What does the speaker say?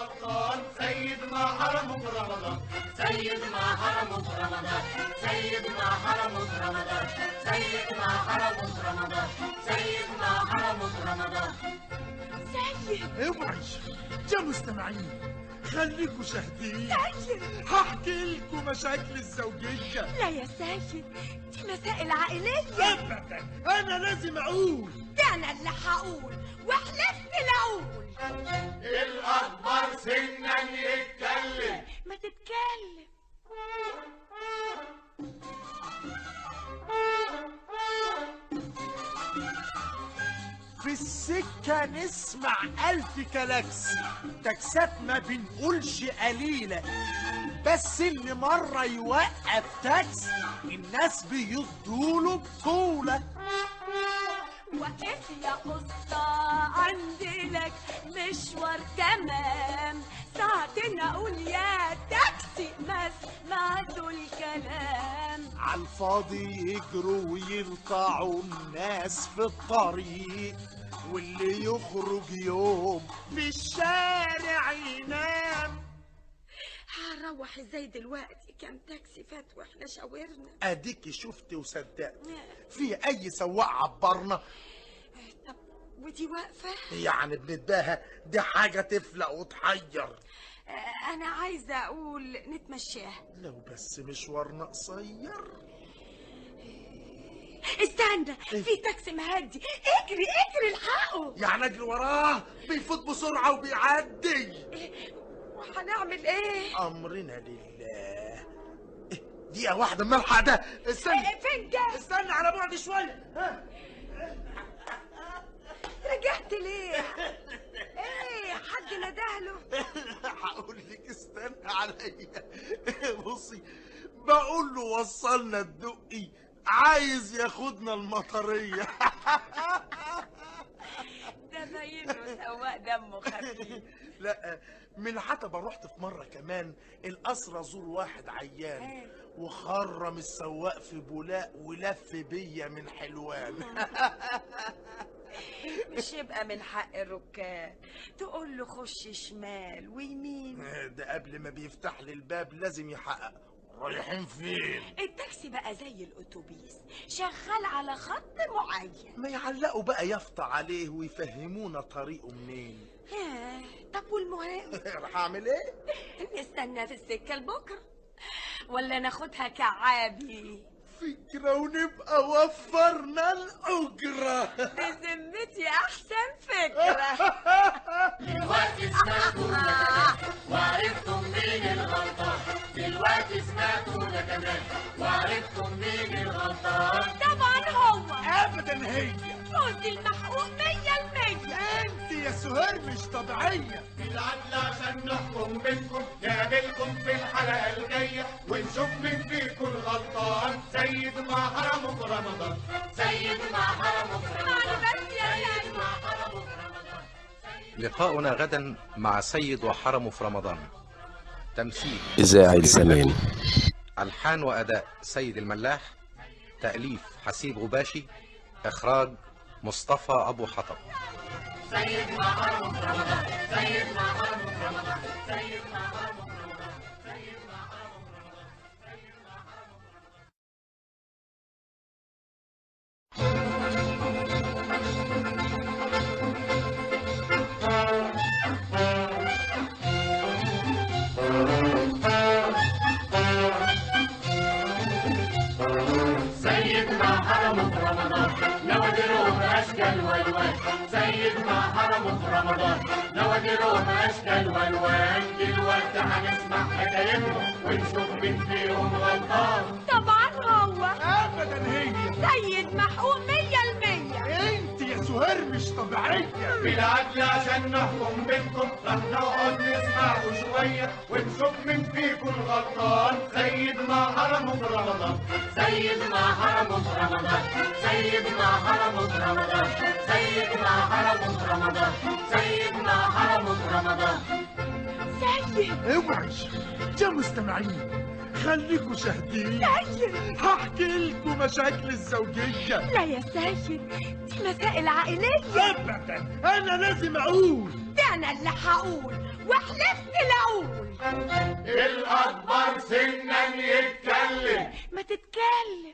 الغلطان، سيد ما حرمه في رمضان، سيد ما حرمه في رمضان، سيد ما حرمه في رمضان، سيد ما حرمه في رمضان، سيد ما حرمه في رمضان. سيد اوعي يا مستمعين، خليكوا شاهدين. سيد هحكي لكم مشاكل الزوجية. لا يا سيد، دي مسائل عائلية. أبدا، أنا لازم أقول. ده أنا اللي هقول وحلفت لأقول. الأكبر سنا يتكلم. ما تتكلم. في السكة نسمع 1000 كلاكس، تاكسات ما بنقولش قليلة، بس اللي مرة يوقف تاكس الناس بيدوله بطولة. وقف يا قصة عندي لك مشوار تمام، ساعتين اقول يا تاكسي ما سمعتوا الكلام. عالفاضي يجروا ويقطعوا الناس في الطريق، واللي يخرج يوم في الشارع ينام. هنروح ازاي دلوقتي؟ كام تاكسي فات واحنا شاورنا. اديكي شفتي وصدقت. في اي سواق عبرنا؟ طب ودي واقفة؟ يعني بنداها، دي حاجة تفلق وتحير. انا عايزة اقول نتمشاها. لو بس مشوارنا قصير. استنى، في تاكسي مهدي، اجري اجري الحقه. يعني اجري وراه؟ بيفوت بسرعة وبيعدي. وهنعمل ايه؟ امرنا لله. دقيقة واحدة ملحق ده. استنى. فين ده؟ استنى على بعد شوية. رجعت ليه؟ ايه، حد ندهله؟ هقول لك استنى عليا. بصي، بقول له وصلنا الدقي، عايز ياخدنا المطرية. ده باين له سواق دمه خفيف. لا، من حتى رحت في مرة كمان القصر زور واحد عيان، وخرم السواق في بولاق ولف بيا من حلوان. مش يبقى من حق الركاب تقول له خش شمال ويمين؟ ده قبل ما بيفتح لي الباب لازم يحقق رايحين فين. التاكسي بقى زي الاتوبيس شغال على خط معين. ما يعلقوا بقى يافطة عليه ويفهمونا طريقه منين. طب والمهم؟ راح اعمل ايه؟ نستنى في السكة لبكرة ولا ناخدها كعابي؟ فكرة ونبقى وفرنا الأجرة. بذمتي أحسن فكرة. دلوقتي سمعتونا وعرفتم مين الغلطان، دلوقتي سمعتونا كمان وعرفتم مين الغلطان. طبعا هو. أبدا هي. فوزي المحقوق 100%. أنت يا سهير مش طبيعية. العدل عشان نحكم بينكم، نقابلكم في الحلقة الجاية ونشوف مين فيكم الغلطان. سيد ما حرمه في رمضان، سيد ما حرمه في رمضان، سيد ما حرمه في رمضان. لقاؤنا غدا مع سيد وحرمه في رمضان. تمثيل إذاعي الزمان. ألحان وأداء سيد الملاح. تأليف حسيب غباشي. إخراج مصطفى أبو حطب. سيد ما حرمه في رمضان، سيد ما حرمه في رمضان، سيد ما حرمه في رمضان، سيد ما حرمه في رمضان، سيد ما حرمه سيد ما حرمه في رمضان، نوادره بأشكال والوان. سيد ما حرمه في رمضان، نوادره بأشكال والوان. دلوقتي هنسمع حكايتهم ونشوف مين فيهم غلطان. طبعا هو. أبدا هي. سيد محقوق 100%. أنت يا سهير مش طبيعية. بالعدل عشان نحكم بينكم رح نقعد نسمعوا شوية ونشوف مين فيكم الغلطان. سيد ما حرمه في رمضان، سيد ما حرمه في رمضان، سيد ما حرمه في رمضان، سيد ما حرمه في رمضان، سيد ما حرمه في رمضان. سيد اوعي يا مستمعين، خليكوا شاهدين. هحكي لكم مشاكل الزوجية. لا يا سيد، دي مسائل عائلية. أبدا، أنا لازم أقول. ده انا اللي هقول وحلفت لاقول. الأكبر سنا يتكلم. ما تتكلم